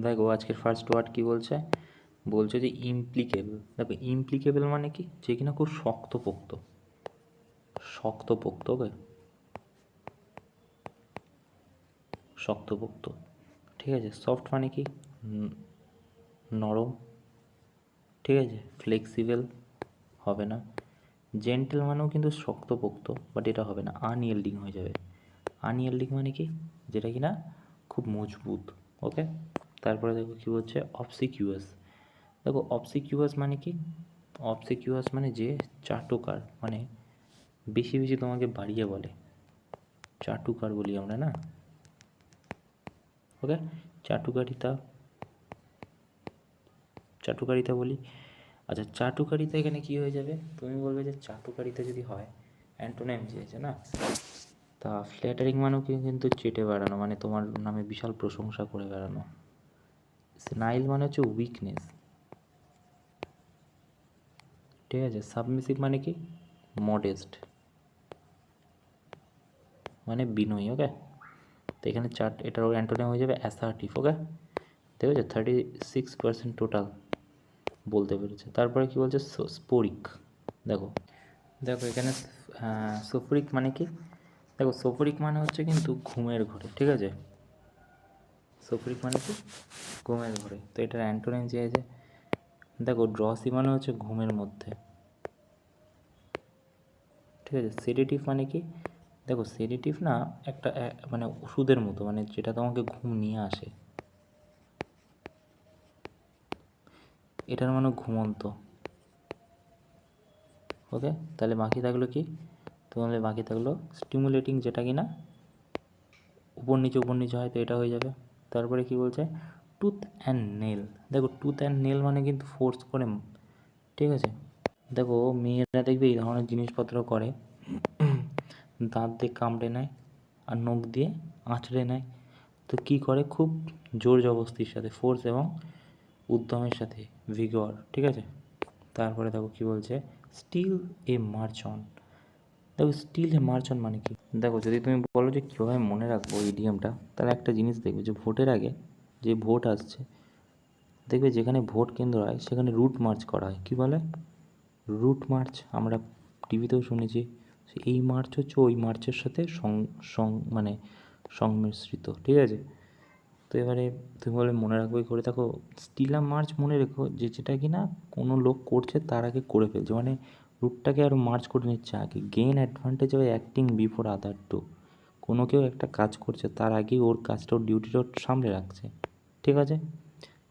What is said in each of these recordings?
দেখো আজকের first word কি বলছে, বলছে যে ইমপ্লিকেবল। দেখো ইমপ্লিকেবল মানে কি, যে কিনা খুব শক্তপোক্ত, শক্তপোক্ত, ওকে, শক্তপোক্ত, ঠিক আছে। সফট মানে কি, নরম, ঠিক আছে। ফ্লেক্সিবল হবে না। জেন্টেল মানেও কিন্তু শক্তপোক্ত, বাট এটা হবে না, আনইয়েল্ডিং হয়ে যাবে। আনইয়েল্ডিং মানে কি, যেটা কি না খুব মজবুত, ওকে। তারপরে দেখো কি বলছে, অবসিকিউয়াস। দেখো অবসিকিউয়াস মানে কি, অবসিকিউয়াস মানে যে চাটুকার, মানে বেশি বেশি তোমাকে বাড়িয়ে বলে, চাটুকার বলি আমরা না, ওকে। চাটুকারিতা, চাটুকারিতা বলি। আচ্ছা চাটুকারিতা এখানে কি হয়ে যাবে, তুমি বলবে যে চাটুকারিতা যদি হয়, অ্যান্টোনিম দিয়েছে না, তা ফ্ল্যাটারিং মানেও কিন্তু চেটে বেড়ানো, মানে তোমার নামে বিশাল প্রশংসা করে বেড়ানো। স্নাইল মানে হচ্ছে উইকনেস, ঠিক আছে। সাবমিসিভ মানে কি, মডেস্ট, মানে বিনয়ী, ওকে। তো এখানে চার্ট, এটার অ্যান্টোনিম হয়ে যাবে অ্যাসার্টিভ, ওকে। ঠিক আছে, 36% টোটাল বলতে পেরেছে। তারপরে কি বলছে, স্পোরিক। দেখো দেখো এখানে সোফরিক মানে কি, দেখো সোফরিক মানে হচ্ছে কিন্তু ঘুমের ঘরে, ঠিক আছে। সোফরিক মানে কি, ঘুমের ঘরে। তো এটার অ্যান্টোনিম চেয়েছে, দেখো ড্রসি মানে হচ্ছে ঘুমের মধ্যে, ঠিক আছে। সেডেটিভ মানে কি, দেখো সেডেটিভ না একটা মানে ওষুধের মতো, মানে যেটা তোমাকে ঘুম নিয়ে আসে, এটার মানে ঘুমন্ত, ওকে। তাহলে বাকি থাকলো কি, তাহলে বাকি থাকলো স্টিমুলেটিং, যেটা কি না উপর নিচে হয়, তো এটা হয়ে যাবে। তারপরে কি বলছে, টুথ অ্যান্ড নেল। দেখো টুথ অ্যান্ড নেল মানে কিন্তু ফোর্স করে, ঠিক আছে। দেখো মেয়েরা দেখবে এই ধরনের জিনিসপত্র করে, দাঁত দিয়ে কামড়ে নেয় আর নখ দিয়ে আঁচড়ে নেয়। তো কী করে, খুব জোর জবস্তির সাথে, ফোর্স এবং উদ্যমের সাথে, ভিগর, ঠিক আছে। তারপরে দেখো কি বলছে, স্টিল এ মার্চ অন। দেখো স্টিল এ মার্চ অন মানে কি, দেখো যদি তুমি বলো যে কীভাবে মনে রাখবো ইডিয়ামটা, তাহলে একটা জিনিস দেখবে যে ভোটের আগে যে ভোট আসছে, দেখবে যেখানে ভোট কেন্দ্র হয় সেখানে রুট মার্চ করা হয়, কী বলে, রুট মার্চ। আমরা টিভিতেও শুনেছি, এই মার্চ হচ্ছে ওই মার্চের সাথে মানে সংমিশ্রিত, ঠিক আছে। তো এবারে তুমি বলে মনে রাখবে করে, দেখো স্টিল আ মার্চ মনে রেখো যে যেটা কি না কোনো লোক করছে তার আগে করে ফেলছে, মানে রুটটাকে আরও মার্চ করে নিচ্ছে আগে, gain advantage of acting before other two. কোনো কেউ একটা কাজ করছে তার আগেই ওর কাজটা, ওর ডিউটিটা সামলে রাখছে, ঠিক আছে।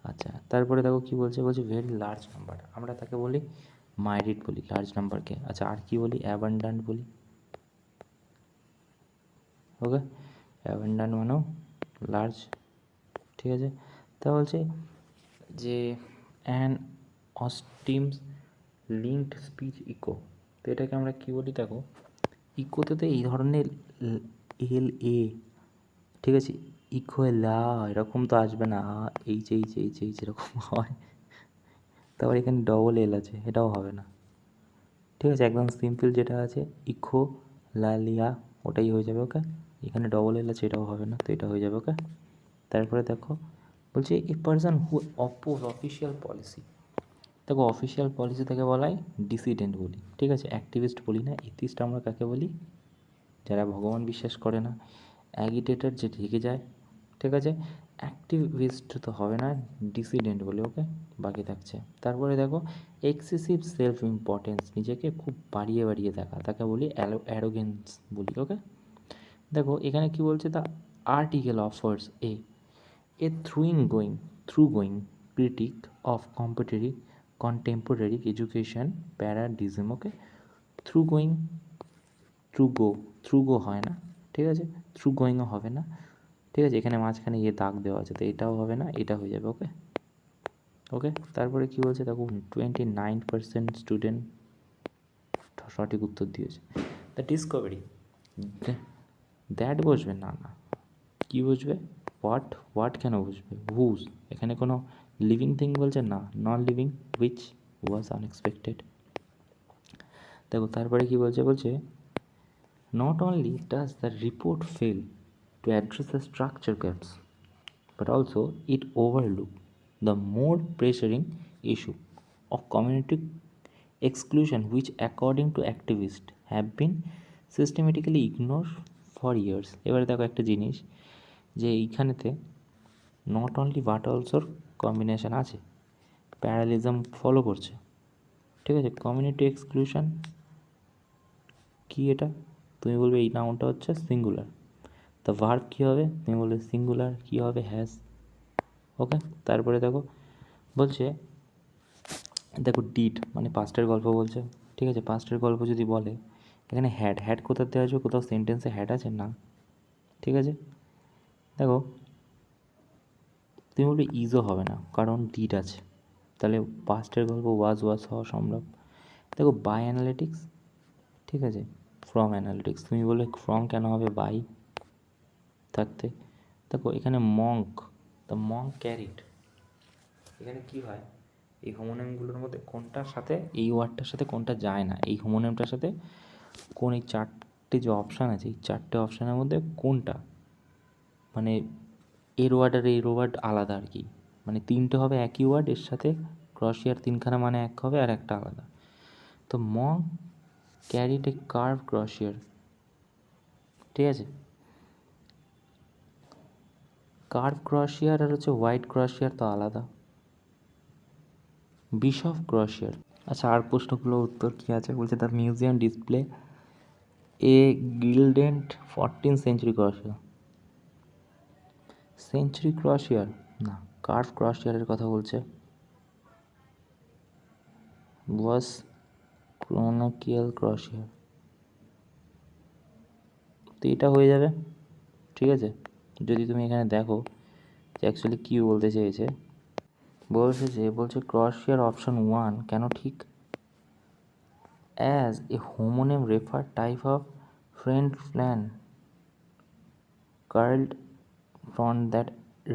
আচ্ছা তারপরে দেখো কি বলছে, বলছে ভেরি লার্জ নাম্বার, আমরা তাকে বলি মাইরিড বলি লার্জ নাম্বারকে। আচ্ছা আর কি বলি, অ্যাবান্ডান্ট বলি, ওকে। অ্যাবান্ডান্ট মানেও লার্জ, ঠিক আছে। তা বলছে যে অ্যান অস্টিমস লিঙ্কড স্পিচ ইকো। তো এটাকে আমরা কী বলি, দেখো ইকোতে তো এই ধরনের এল এ, ঠিক আছে। ইকো লা এরকম তো আসবে না, এইচ এইচ এইচ এইচ এরকম হয়। তারপর এখানে ডবল এল আছে, এটাও হবে না, ঠিক আছে। একদম সিম্পল যেটা আছে ইকো লালিয়া, ওটাই হয়ে যাবে, ওকে। এখানে ডবল এল আছে, এটাও হবে না, তো এটা হয়ে যাবে, ওকে। তারপরে দেখো বলছে a person who oppose official policy. দেখো অফিসিয়াল পলিসি থেকে বলা হয় ডিসিডেন্ট বলি, ঠিক আছে। অ্যাক্টিভিস্ট বলি না। এথিস্ট আমরা কাকে বলি, যারা ভগবান বিশ্বাস করে না। অ্যাগিটেটর যে ঢেকে যায়, ঠিক আছে। অ্যাক্টিভিস্ট তো হবে না, ডিসিডেন্ট বলি, ওকে। বাকি থাকছে তারপরে দেখো এক্সেসিভ সেলফ ইম্পর্টেন্স, নিজেকে খুব বাড়িয়ে বাড়িয়ে দেখা, তাকে বলি অ্যারোগেন্স বলি, ওকে। দেখো এখানে কি বলছে, the article offers a through going critic of contemporary education paradigm, okay. Through going, through go হয় না, ঠিক আছে। থ্রু গোয়িংও হবে না, ঠিক আছে। এখানে মাঝখানে দাগ দেওয়া আছে, তো এটাও হবে না, এটা হয়ে যাবে, ওকে। ওকে তারপরে কি বলছে, দেখো 29% স্টুডেন্ট সঠিক উত্তর দিয়েছে। দ্য ডিসকভারি, দ্যাট বসবে না, না কী বসবে, হোয়াট কেন বসবে, হুজ। এখানে কোনো লিভিং থিং বলছে না, non living, which was unexpected. দেখো তারপরে কি বলছে, বলছে not only does the report fail to address the structure gaps, but also it overlooked the more pressuring issue of community exclusion, which according to activists have been systematically ignored for years. এবারে দেখো একটা জিনিস, যে এইখানেতে not only but অলসোর combination আছে, parallelism follow করছে, ঠিক আছে। Community exclusion কি, এটা তুমি বলবে এই নাউনটা হচ্ছে সিঙ্গুলার, তা ভার্ব কী হবে, তুমি বলবে সিঙ্গুলার, কী হবে, হ্যাজ। ওকে, তারপরে দেখো বলছে, দেখো ডিড মানে পাস্টের গল্প বলছে, ঠিক আছে। পাস্টের গল্প যদি বলে, এখানে হ্যাড, হ্যাড কোথাও দেওয়া আছে, কোথাও সেন্টেন্সে হ্যাড আছে না, ঠিক আছে। দেখো তুমি বলবে ইজও হবে না, কারণ ডিড আছে, তাহলে পাস্টের গল্প ওয়াজ হওয়া সম্ভব। দেখো বাই অ্যানালিটিক্স, ঠিক আছে, ফ্রম অ্যানালিটিক্স, তুমি বললে ফ্রম কেন হবে, বাই থাকতে। দেখো এখানে মঙ্ক, দ্য মঙ্ক ক্যারিড, এখানে কি হয়, এই হোমোনেমগুলোর মধ্যে কোনটার সাথে এই ওয়ার্ডটার সাথে কোনটা যায় না, এই হোমোনেমটার সাথে কোন, এই চারটে যে অপশান আছে, এই চারটে অপশানের মধ্যে কোনটা, মানে এর ওয়ার্ড আর এর ওয়ার্ড আলাদা আর কি, মানে তিনটে হবে একই ওয়ার্ড, এর সাথে ক্রসিয়ার তিনখানা মানে এক হবে আর একটা আলাদা। তো মঙ্ক ক্যারিড এ কার্ভ ক্রসিয়ার, ঠিক আছে। কার্ভ ক্রসিয়ার আর হচ্ছে হোয়াইট ক্রসিয়ার তো আলাদা। বিশপ ক্রসিয়ার, আচ্ছা আর প্রশ্নগুলোর উত্তর কী আছে, বলছে দ্য মিউজিয়াম ডিসপ্লে এ গিল্ডেন্ট 14th century crozier. Century crozier না, কার্ভ ক্রসিয়ারের কথা বলছে, ওয়াস ক্রোনোকিয়াল ক্রসিয়ার, তো এটা হয়ে যাবে, ঠিক আছে। যদি তুমি এখানে দেখো যে অ্যাকচুয়ালি কী বলতে চেয়েছে, বলছে ক্রসিয়ার অপশন 1 কেন ঠিক, as a homonym refer type of fern plant curled frond that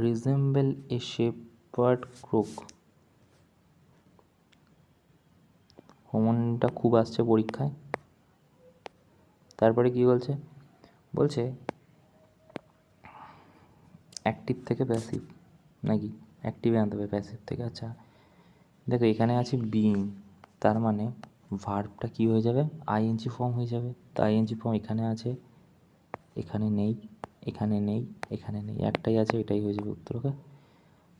resemble a shepherd crook. হোমোনেমটা খুব আসছে পরীক্ষায়। তারপরে কি বলছে, বলছে অ্যাক্টিভ থেকে প্যাসিভ, নাকি অ্যাক্টিভে আনতে হবে প্যাসিভ থেকে। আচ্ছা দেখো এখানে আছে বিইং, তার মানে ভার্বটা কী হয়ে যাবে, আইএনজি ফর্ম হয়ে যাবে। তো আইএনজি ফর্ম এখানে আছে, এখানে নেই, এখানে নেই, এখানে নেই, একটাই আছে, এটাই হয়ে যাবে উত্তর। ওকে,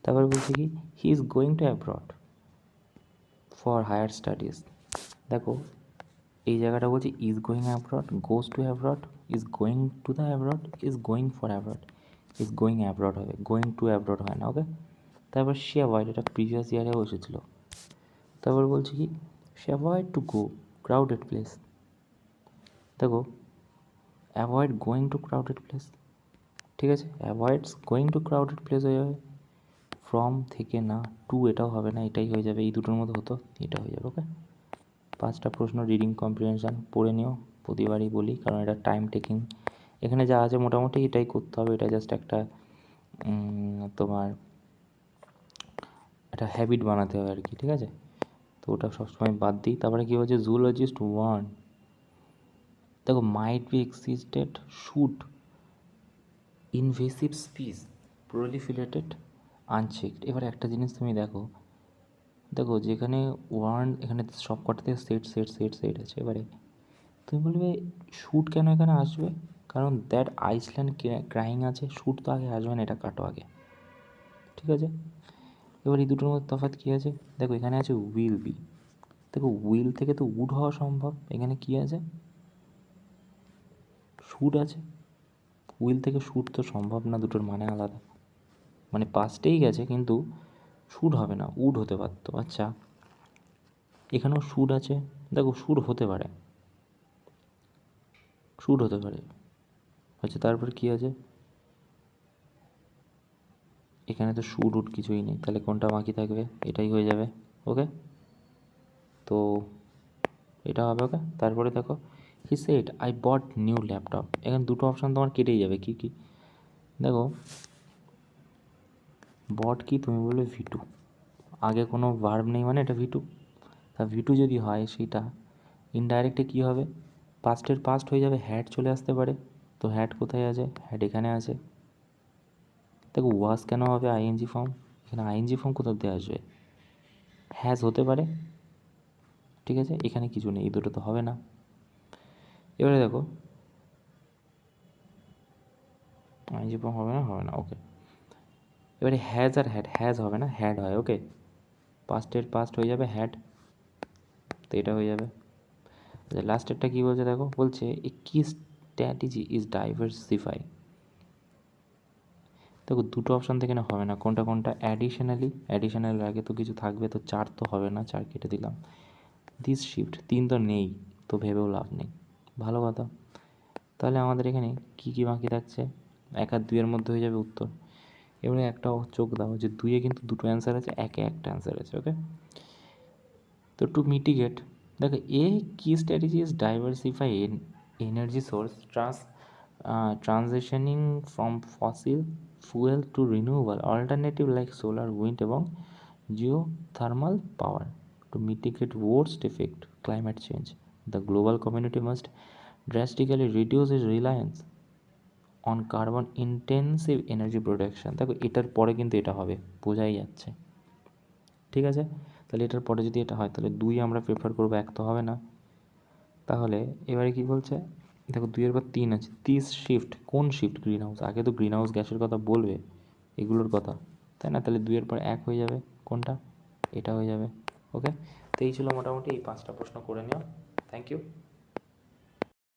তারপর বলছে কি, he is going to abroad for higher studies. দেখো এই জায়গাটা বলছে is going abroad, goes to abroad, is going to the abroad, is going for abroad, is going abroad হবে, গোয়িং টু অ্যাব্রড হয় না। ওকে, তারপর সে অ্যাভয়েড, এটা প্রিভিয়াস ইয়ারেও এসেছিলো। তারপর বলছে কি, সে avoid to go crowded place. দেখো avoid going to crowded place, ঠিক আছে, avoids going to crowded place হয়ে যাবে। ফ্রম থেকে না, টু এটাও হবে না, এটাই হয়ে যাবে, এই দুটোর মধ্যে হতো, এটা হয়ে যাবে। ওকে, 5টা প্রশ্ন রিডিং কম্প্রিহেনশান পড়ে নিও, প্রতিবারই বলি কারণ এটা টাইম টেকিং। এখানে যা আছে মোটামুটি এটাই করতে হবে, এটা জাস্ট একটা তোমার একটা হ্যাবিট বানাতে হবে আর কি, ঠিক আছে। তো ওটা সবসময় বাদ দিই। তারপরে কী বলছে, জুলজিস্ট 1, দেখো might be existed should invasive species proliferated unchecked. এবার একটা জিনিস তুমি দেখো, দেখো যেখানে ওয়ার্ন, এখানে সব কটাতে সেট সেট সেট সেট আছে। এবারে তুমি বলবে শ্যুট কেন এখানে আসবে, কারণ দ্যাট আইসল্যান্ড ক্রাইং আছে, শ্যুট তো আগে আসবে না, এটা কাটো আগে, ঠিক আছে। এবার এই দুটোর মধ্যে তফাৎ কী আছে, দেখো এখানে আছে উইল বি, দেখো উইল থেকে তো উড হওয়া সম্ভব, এখানে কী আছে, শ্যুট আছে, উইল থেকে শ্যুট তো সম্ভব না, দুটোর মানে আলাদা, মানে পাস্টেই গেছে কিন্তু শ্যুট হবে না, উড হতে পারতো। আচ্ছা এখানেও শ্যুট আছে, দেখো শ্যুট হতে পারে, শ্যুট হতে পারে। আচ্ছা তারপর কী আছে, এখানে তো শ্যুট উড কিছুই নেই, তাহলে কোনটা বাকি থাকবে, এটাই হয়ে যাবে। ওকে, তো এটা হবে। ওকে, তারপরে দেখো he said I bought new laptop, এখানে দুটো অপশান তোমার কেটেই যাবে, কী কী, দেখো বট কি, তুমি বলবে V2, আগে কোনো ভার্ব নেই মানে এটা V2, তা V2 যদি হয় সেটা ইনডাইরেক্টে কী হবে, পাস্টের পাস্ট হয়ে যাবে, হ্যাড চলে আসতে পারে, তো হ্যাড কোথায় আছে, হ্যাড এখানে আছে, দেখো ওয়াজ কেন হবে আইএনজি ফর্ম, এখানে আইএনজি ফর্ম কোথাও দিয়ে আসবে, হ্যাজ হতে পারে, ঠিক আছে, এখানে কিছু নেই, এই দুটো তো হবে না। এবারে দেখো আইএনজি ফর্ম হবে না, হবে না, ওকে। এবারে হ্যাজ আর হ্যাড, হ্যাজ হবে না, হ্যাড হয়, ওকে। পাস্টের পাস্ট হয়ে যাবে হ্যাড, তো এটা হয়ে যাবে। লাস্টেরটা কী বলছে দেখো, বলছে এ কি স্ট্র্যাটেজি ইজ ডাইভার্সিফাই। দেখো দুটো অপশান থেকে না হবে না, কোনটা কোনটা, অ্যাডিশনাল আগে তো কিছু থাকবে, তো 4 তো হবে না, 4 কেটে দিলাম। দিস শিফট 3 তো নেই, তো ভেবেও লাভ নেই, ভালো কথা। তাহলে আমাদের এখানে কী কী বাকি থাকছে, 1 আর 2 এর মধ্যে হয়ে যাবে উত্তর। এবারে একটা চোখ দাও যে 2-এ কিন্তু দুটো অ্যান্সার আছে, 1-এ একটা অ্যান্সার আছে, ওকে। তো টু মিটিগেট, দেখো a key strategy is diversify energy source transitioning from fossil fuel to renewable alternative like solar, wind এবং geothermal power to mitigate worst effect climate change. The global community must drastically reduce its reliance on carbon intensive energy production. দেখো এটার পরে কিন্তু এটা হবে, বোঝাই যাচ্ছে, ঠিক আছে। তাহলে এটার পরে যদি এটা হয় তাহলে 2 আমরা প্রেফার করবো, 1 তো হবে না। তাহলে এবারে কি বলছে, দেখো 2-এর পর 3 আছে, দিস শিফট, কোন শিফট, গ্রিন হাউস, আগে তো গ্রিন হাউস গ্যাসের কথা বলবে, এগুলোর কথা, তাই না। তাহলে 2-এর পর 1 হয়ে যাবে, কোনটা, এটা হয়ে যাবে, ওকে। তো এই ছিল মোটামুটি এই 5টা প্রশ্ন করে নিও। Thank you.